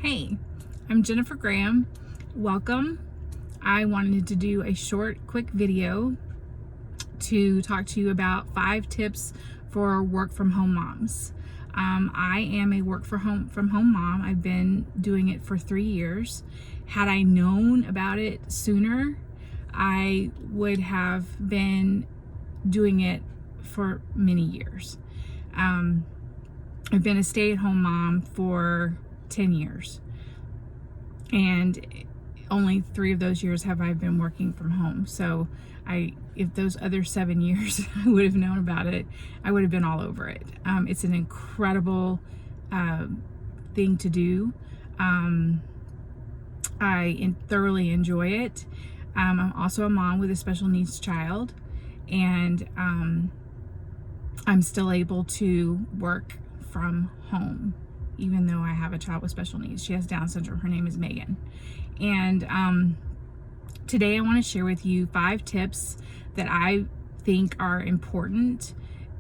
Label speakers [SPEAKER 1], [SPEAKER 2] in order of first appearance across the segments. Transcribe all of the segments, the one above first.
[SPEAKER 1] Hey, I'm Jennifer Graham. Welcome. I wanted to do a short, quick video to talk to you about 5 tips for work from home moms. I am a work from home mom. I've been doing it for 3 years. Had I known about it sooner, I would have been doing it for many years. I've been a stay-at-home mom for 10 years, and only 3 of those years have I been working from home. So if those other 7 years I would have known about it, I would have been all over it. It's an incredible thing to do. I thoroughly enjoy it. I'm also a mom with a special needs child, and I'm still able to work from home even though I have a child with special needs. She has Down syndrome. Her name is Megan. And today I want to share with you 5 tips that I think are important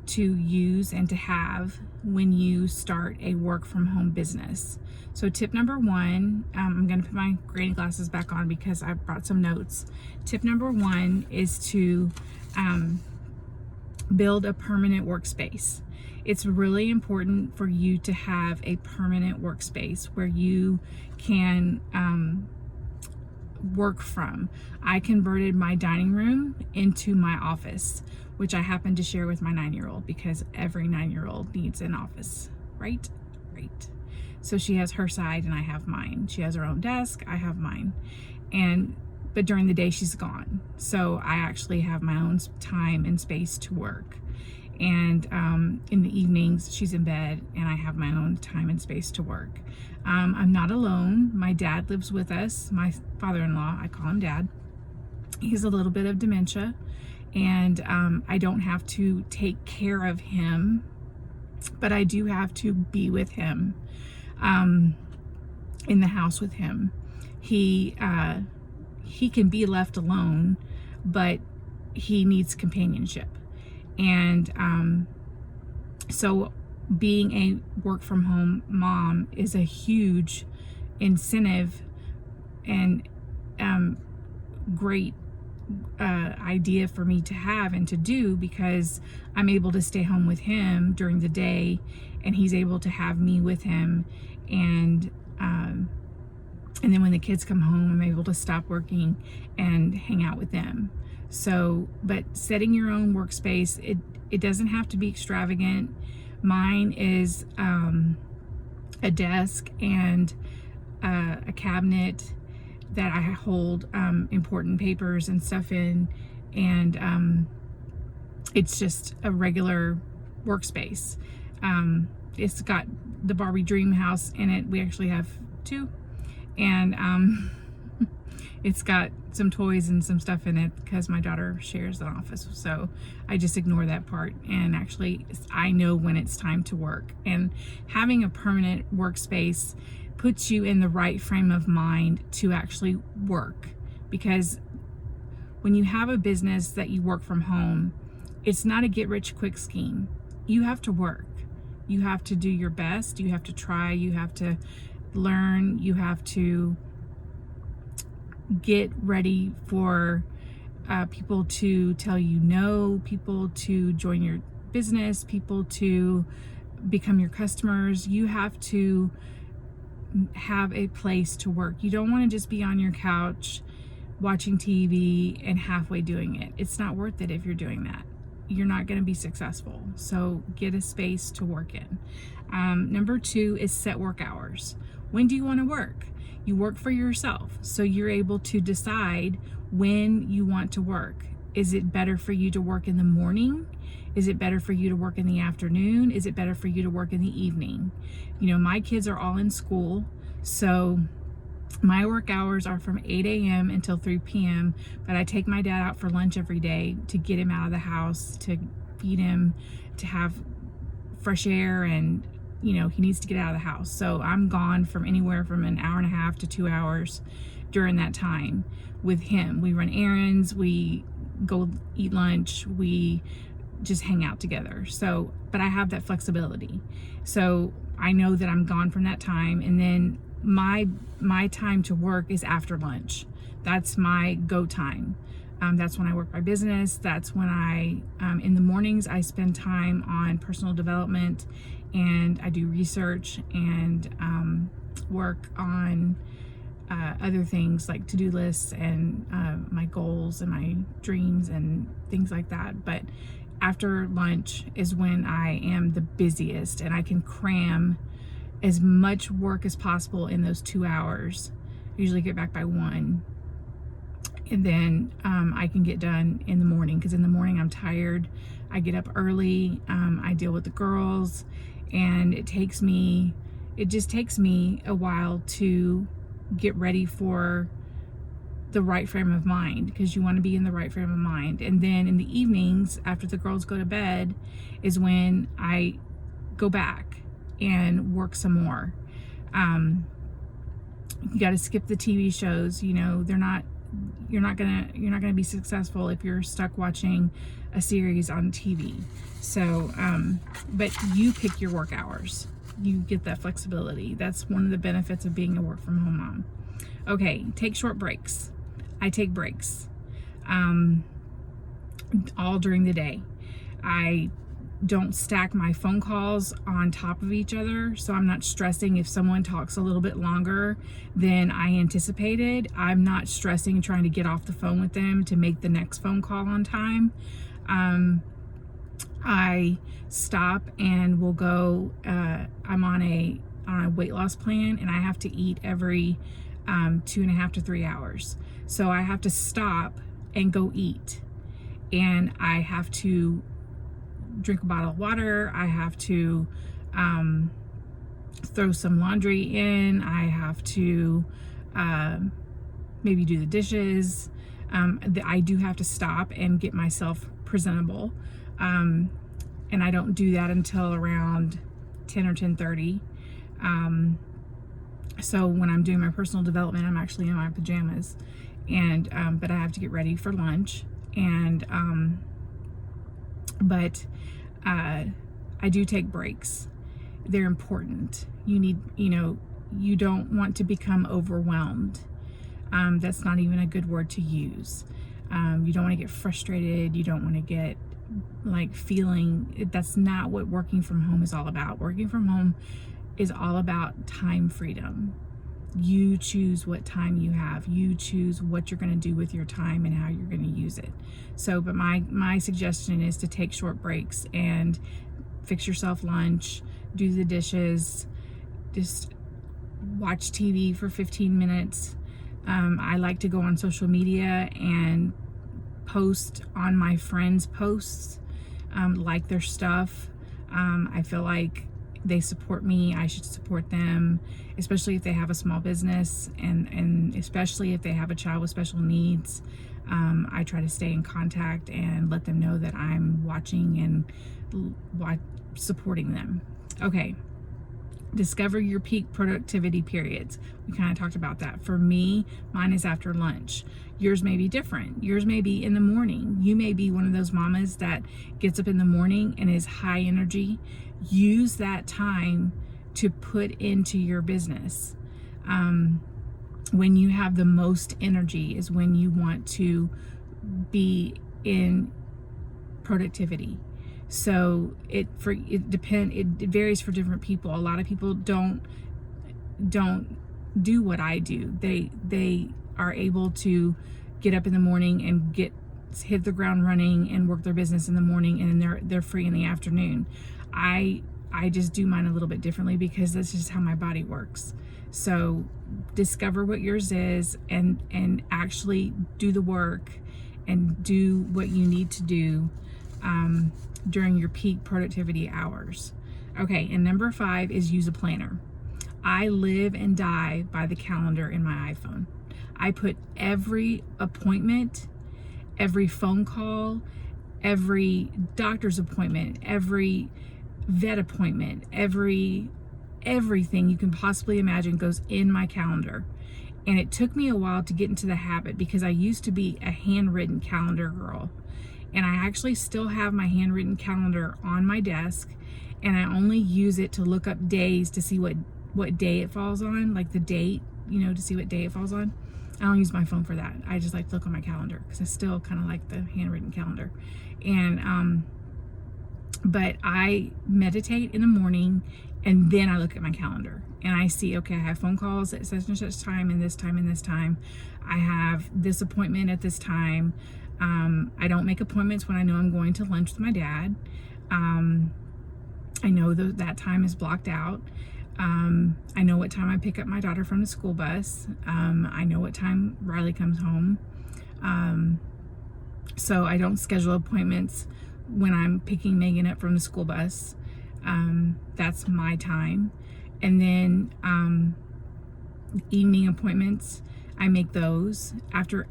[SPEAKER 1] to use and to have when you start a work from home business. So tip number 1, I'm going to put my granny glasses back on because I brought some notes. Tip number 1 is to build a permanent workspace. It's really important for you to have a permanent workspace where you can work from. I converted my dining room into my office, which I happen to share with my 9-year-old because every 9-year-old needs an office, right? Right. So she has her side and I have mine. She has her own desk, I have mine. But during the day she's gone. So I actually have my own time and space to work. And in the evenings she's in bed and I have my own time and space to work. I'm not alone. My dad lives with us. My father-in-law, I call him Dad. He's a little bit of dementia, and I don't have to take care of him, but I do have to be with him, in the house with him. He can be left alone, but he needs companionship. And so being a work from home mom is a huge incentive and great idea for me to have and to do, because I'm able to stay home with him during the day and he's able to have me with him, and then when the kids come home I'm able to stop working and hang out with them. So, but setting your own workspace, it doesn't have to be extravagant. Mine is a desk and a cabinet that I hold important papers and stuff in, and it's just a regular workspace. It's got the Barbie dream house in it. We actually have 2, and it's got some toys and some stuff in it because my daughter shares an office. So I just ignore that part, and actually I know when it's time to work. And having a permanent workspace puts you in the right frame of mind to actually work, because when you have a business that you work from home, it's not a get rich quick scheme. You have to work. You have to do your best. You have to try. You have to learn. You have to get ready for people to tell you no, people to join your business, people to become your customers. You have to have a place to work. You don't want to just be on your couch watching TV and halfway doing it. It's not worth it if you're doing that. You're not going to be successful. So get a space to work in. Number 2 is set work hours. When do you want to work? You work for yourself, so you're able to decide when you want to work. Is it better for you to work in the morning? Is it better for you to work in the afternoon? Is it better for you to work in the evening? You know, my kids are all in school, so my work hours are from 8 a.m. until 3 p.m., but I take my dad out for lunch every day to get him out of the house, to feed him, to have fresh air, and you know, he needs to get out of the house. So I'm gone from anywhere from an hour and a half to 2 hours during that time with him. We run errands, we go eat lunch, we just hang out together. So, but I have that flexibility. So I know that I'm gone from that time, and then my time to work is after lunch. That's my go time. That's when I work my business. That's when in the mornings, I spend time on personal development, and I do research and work on other things like to-do lists and my goals and my dreams and things like that. But after lunch is when I am the busiest, and I can cram as much work as possible in those 2 hours. I usually get back by 1. And then I can get done in the morning, because in the morning I'm tired. I get up early, I deal with the girls, and it just takes me a while to get ready for the right frame of mind, because you want to be in the right frame of mind. And then in the evenings, after the girls go to bed, is when I go back and work some more. You got to skip the TV shows. You know, you're not gonna be successful if you're stuck watching a series on TV. So, but you pick your work hours. You get that flexibility. That's one of the benefits of being a work from home mom. Okay, take short breaks. I take breaks all during the day. I don't stack my phone calls on top of each other, so I'm not stressing if someone talks a little bit longer than I anticipated. I'm not stressing trying to get off the phone with them to make the next phone call on time. I stop and will go, I'm on a weight loss plan, and I have to eat every 2.5 to 3 hours. So I have to stop and go eat, and I have to drink a bottle of water. I have to throw some laundry in. I have to maybe do the dishes. I do have to stop and get myself presentable. And I don't do that until around 10 or 10:30. So when I'm doing my personal development, I'm actually in my pajamas, and but I have to get ready for lunch, and but I do take breaks. They're important. You don't want to become overwhelmed. That's not even a good word to use. You don't want to get frustrated. You don't want to get that's not what working from home is all about. Working from home is all about time freedom. You choose what time you have. You choose what you're going to do with your time and how you're going to use it. So, but my suggestion is to take short breaks and fix yourself lunch, do the dishes, just watch TV for 15 minutes. I like to go on social media and post on my friends' posts, like their stuff. I feel like they support me. I should support them, especially if they have a small business, and especially if they have a child with special needs. I try to stay in contact and let them know that I'm watching and supporting them. Okay. Discover your peak productivity periods. We kind of talked about that. For me, mine is after lunch. Yours may be different. Yours may be in the morning. You may be one of those mamas that gets up in the morning and is high energy. Use that time to put into your business. When you have the most energy is when you want to be in productivity. So it varies for different people. A lot of people don't do what I do. They are able to get up in the morning and hit the ground running and work their business in the morning, and then they're free in the afternoon. I just do mine a little bit differently because that's just how my body works. So discover what yours is and actually do the work and do what you need to do during your peak productivity hours. Okay, and number 5 is use a planner. I live and die by the calendar in my iPhone. I put every appointment, every phone call, every doctor's appointment, every vet appointment, everything you can possibly imagine goes in my calendar. And it took me a while to get into the habit because I used to be a handwritten calendar girl. And I actually still have my handwritten calendar on my desk, and I only use it to look up days to see what what day it falls on, like the date, you know, to see what day it falls on. I don't use my phone for that. I just like to look on my calendar because I still kind of like the handwritten calendar. And but I meditate in the morning, and then I look at my calendar and I see, okay, I have phone calls at such and such time and this time and this time. I have this appointment at this time. I don't make appointments when I know I'm going to lunch with my dad. I know that time is blocked out. I know what time I pick up my daughter from the school bus. I know what time Riley comes home. So I don't schedule appointments when I'm picking Megan up from the school bus. That's my time. And then evening appointments, I make those after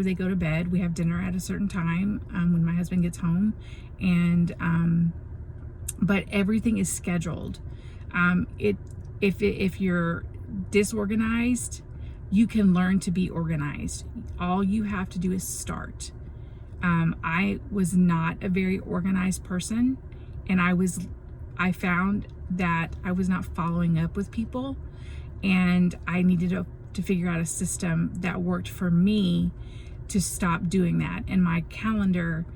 [SPEAKER 1] they go to bed. We have dinner at a certain time when my husband gets home, and but everything is scheduled. If you're disorganized, you can learn to be organized. All you have to do is start. I was not a very organized person, and I found that I was not following up with people, and I needed to figure out a system that worked for me to stop doing that. And my calendar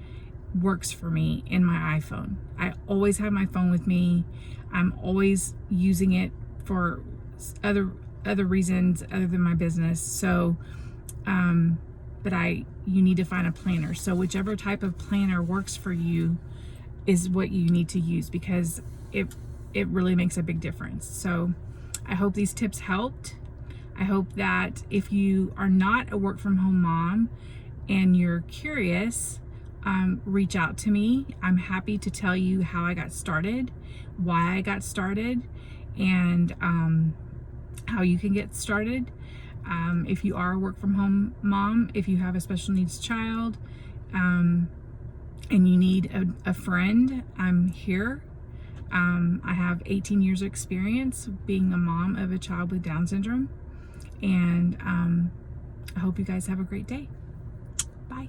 [SPEAKER 1] works for me in my iPhone. I always have my phone with me. I'm always using it for other reasons other than my business. So but you need to find a planner. So whichever type of planner works for you is what you need to use, because it really makes a big difference. So I hope these tips helped. I hope that if you are not a work from home mom and you're curious, reach out to me. I'm happy to tell you how I got started, why I got started, and how you can get started. If you are a work from home mom, if you have a special needs child, and you need a friend, I'm here. I have 18 years of experience being a mom of a child with Down syndrome, and I hope you guys have a great day. Bye.